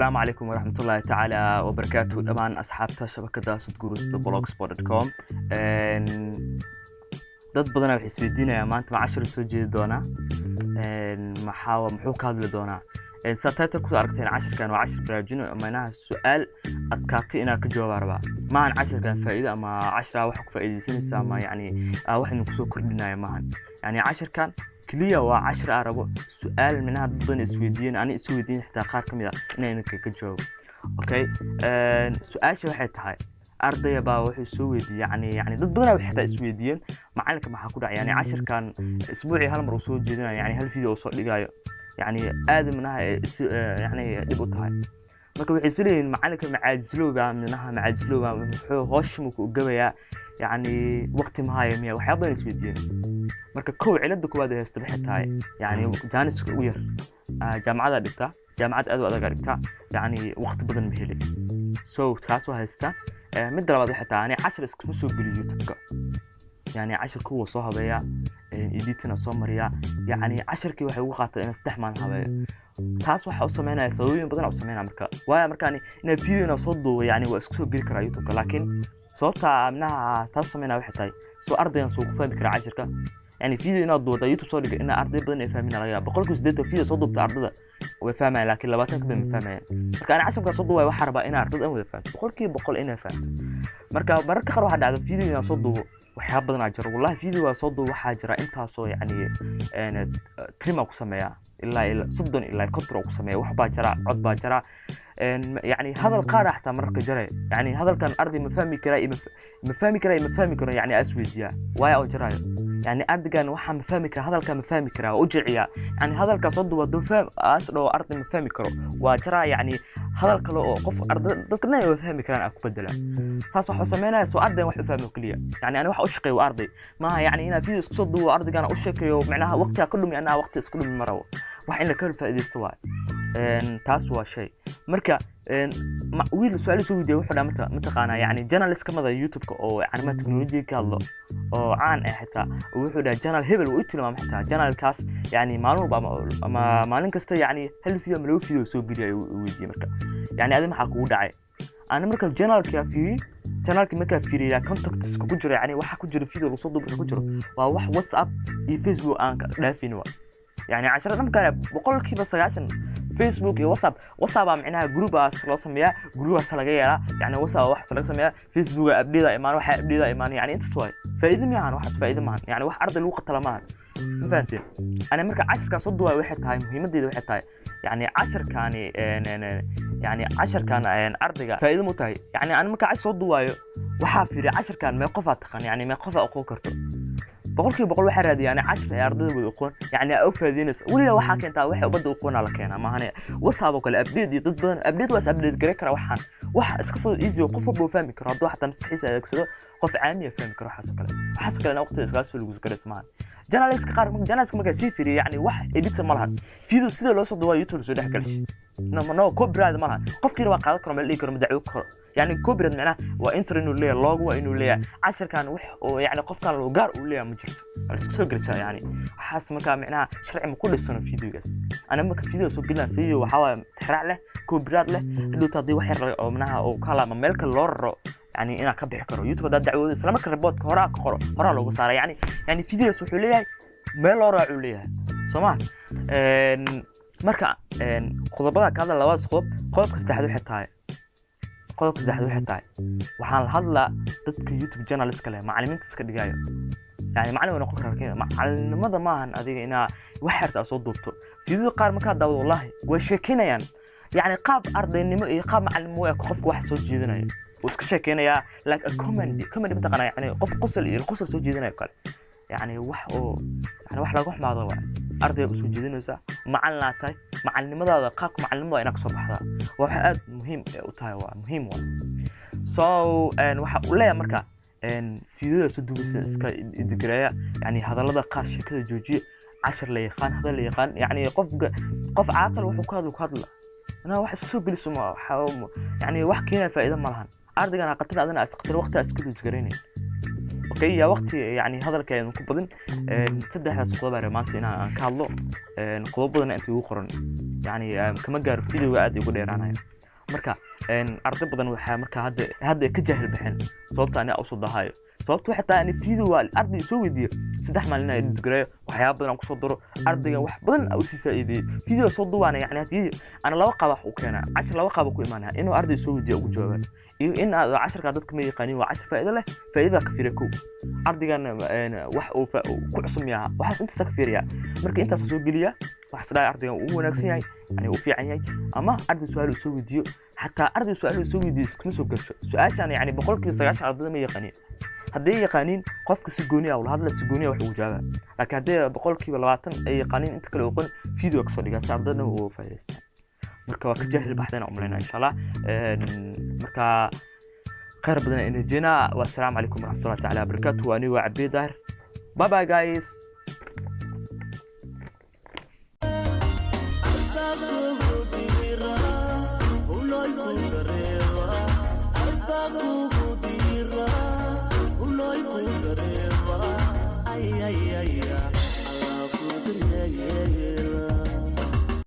السلام عليكم ورحمة الله تعالى وبركاته. طبعا أصحاب شبكة سودجروس blogspot.com dad badan waxay isweydiinayaan maanta ma cashar soo jeedi doona muxuu ka hadli doonaa satayta ku aragteen casharkan waa cashar baraajino amanaha su'aal adkaatay inaad ka jawaab rabaa maahan casharkan faa'iido ama cashar wax ku faa'iideysanaysa ama yani wax inuu ku soo kordhinayo maahan yani casharkan kaliya waa cashar arabo su'aal minaha dad badan isweydiin ani isweydiin xitaa qaar kamid ah inaan ka jawaab okay su'aasha waxay tahay ardayga baa wuxuu soo weydiiyay yani dad badan waxay xitaa isweydiiyeen macalinka maxaa ku dhacay yani casharkan isbuuci hal mar uu soo jeedinayo yani hal video soo dhigayo yani aadamnaha yani dib u tahay marka waxay isleeyihiin macalinka macaajilowga wuxuu hooshmu ku gabayaa yani waqti ma hayo miya waxyaabo badan isweydiiyeen marka kow cilada koowaad ee haysta tahay yani jaanis ugu yar jaamacada dhigta jaamacad aad u adag dhigta yani waqti badan ma helin so taas waa haysta mid labaad waxa tahay cashar isku soo geliyo YouTube-ka yani casharku wuu soo habeeyaa editina soo mariya yani casharkii waxay ugu qaataa in 3 maalin habeeyo taas waxa uu sameeynaa sababooyin badan oo sameeynaa marka ina video ina soo duubo yani waa isku soo geli karaa YouTube-ka laakiin sababta amnaha taas sameeynaa waxa tahay soo ardaygan soo ku fahmi kara casharka يعني فيديو إنه ضوء يوتيوب صادق إن أرضي بدنا يفهمين عليها بقول لكم سديته فيديو صدق بتاع أرضه ويفهمها لكن لو باتن كده مفهمها كان عشان كان صدق وحرب إن أرضه أو يفهم بقول إنه فهم مركب خروح على فيديو إنه صدق وحاب بدنا أجر والله فيديو صدق وحاجرة أنت صو يعني أنا كلمة قسمية إلا صدق إلا كتر قسمية وحبا جرا عضبا جرا يعني هذا القارة حتى مرة جرا يعني هذا كان أرضي مفهمي كرا يعني أسود يا واي أو جرا يعني أردقان وحا مفهمي كرا هذا كان مفهمي كرا وجعيا يعني هذا كان صدق ودو فهم أسلو أرضي مفهمي كرا وجرا يعني هذا كلو قف أرض ضدنا يفهمي كرا أكو بدلا صاصح وسمينا سو أرضي وحا فهمي كليا يعني أنا وحا أشقي وأرضي ما يعني هنا في صدق وأرضي كان أشقي ومعناها وقتها كله أنها وقت اسكله من مرة وحين لكل فائدة استواء taas waa shay marka wiil su'aal soo weydiiyay wuxuu dhaamta mataqaana yani journalist kamada YouTube-ka oo arrimaha technology ka hadlo oo caan ah xitaa wuxuu dhahay journal hebel uu tilmaamay xitaa journalkaas yani maalin ama maalin kasta yani hal video soo geliyo weydiiyay marka yani adima waxa kugu dhacay ana marka journalka marka fiiriya contacts ku jira yani waxa ku jira video soo duubay ku jiro waa wax WhatsApp iyo Facebook aan ka dhaafin يعني 10 كان بقول كيف سجاشن فيسبوك واتساب معناها جروب لو سميها جروب laga yeela يعني wax laga sameeyaa Facebook abdida imaan waxa abdida imaan يعني inta soo faa'iido ma ahan wax faa'iido ma ahan يعني wax arday lagu qatala ma ahan fahanteen ana marka 10 soo duwaa waxay tahay muhiimadeedu waxay tahay يعني 10 كان يعني 10 كان ardayga faa'iido mu tahay يعني ana marka 10 soo duwaayo waxa fiiri 10 كان ma qof taqaan يعني ma qof aqoon karto بقول واحد رادي يعني 10 أرضي بيقول يعني أوفادينس ولا واحد كنت واحد وبده يقول على كنا ما هني وصابك الأبديت ضد أبديت أبديت جريكر واحد اسكفوا إيزي وقفوا بفهمك رد واحد مستحيل يكسره قف عامي يفهمك راح حسب كلام وقت إسقاط الجوز كريس مان جناليس كقارب جناليس كم كسيفري يعني واحد إديت مالها فيديو سيدا لو صدوا يوتيوب زود حكلش نو كوبراد مالها قف كير واقع كرم اللي كرم دعوك يعني كوبراد معناه وإنتر إنه ليه لوجو وإنه ليه 10 كان يعني قف كان لو جار وليه مجرد سو قرشة يعني حاس مكان معناه شرعي من كل السنة فيديو بس أنا ممكن فيديو سو قلنا فيديو وحاول تحرق له كوبراد له اللي تضيع واحد أو منها أو كلام ملك اللور يعني أنا كبح كرو يوتيوب ده دعوة سلام كربوت هراء لو صار يعني فيديو سو حليه ما لورا عليه سمع مركا قضبة كذا لواز قضب كستحدو حتى قضب كستحدو حتى وحال هذا ضد يوتيوب journalist كله معلمين كسكدجايو يعني معلم أنا قرر كذا معلم ماذا ما هن أدي أنا وحرت أصوت دكتور فيديو قار مكان ده والله وشكينا يعني قاب أرض إني قاب معلم ويا خف واحد صوت جدنا وسكشكينا يا like a comedy بتقنا يعني قف القصة صوت جدنا يقال يعني يعني واحد لا قح مع ضوء أرض صوت جدنا macalin tahay macalinimadaada qaabka macalinimada inaad kasoo baxdaa waxa aad muhiim u tahay waa muhiim waa so waxa uu leeyahay marka fiidada soo duubisa iska idgareeya yani hadallada qaar sheekada joojiye عشر ليقان هذا ليقان يعني قف عاقل وحو كهدل انا واحد سو جلس ما يعني wax keenay faa'iido ma lahan ardaygan aqoonta adana asqatar waqti asku isgareynay okay ya waqti yani hadalkaynu ku badan saddexdaas qodob maanta inaan ka hadlo qodob badan inta ugu qoran yani kama gaaro video aad ugu dheeraanayo marka arday badan waxa marka hadda ka jahil bixin sababta aan u soo dahayo sababta waxa taa in video arday soo weydiyo saddex maalin ay digreeyo waxyaabo badan ku soo daro ardayga wax badan u sii saaciiday video soo duwaana yani hadii ana laba qaab wax u keena 10 laba qaab ku imaanaya inuu arday soo weydiyo ugu jawaabo iyo in 10ka dadka ma yaqaaniin waa 10 faa'iido leh faa'iido ka fiirko ardaygan wax uu ku cusub yahay waxa inta ka fiiriya marka inta soo geliya wax saday ardaygan uu wanaagsan yahay yani uu fiican yahay ama arday su'aal soo weydiyo hatta arday su'aal soo weydiyo iskuma soo gasho su'aashan yani 100% ardayda ma yaqaaniin haddii yaqaaniin qofka si gooni ah wala hadla si gooni ah wax uu jawaab laakiin haddii 120 ay yaqaaniin inta kale uu video ka soo dhigaa saardana uu faa'iideysto marka waa ka jahil baxdana umleena insha Allah marka khayr badan inay jeena wa salaamu alaykum wa rahmatullahi ta'ala barakatuh wa ani wa abdi dar bye bye guys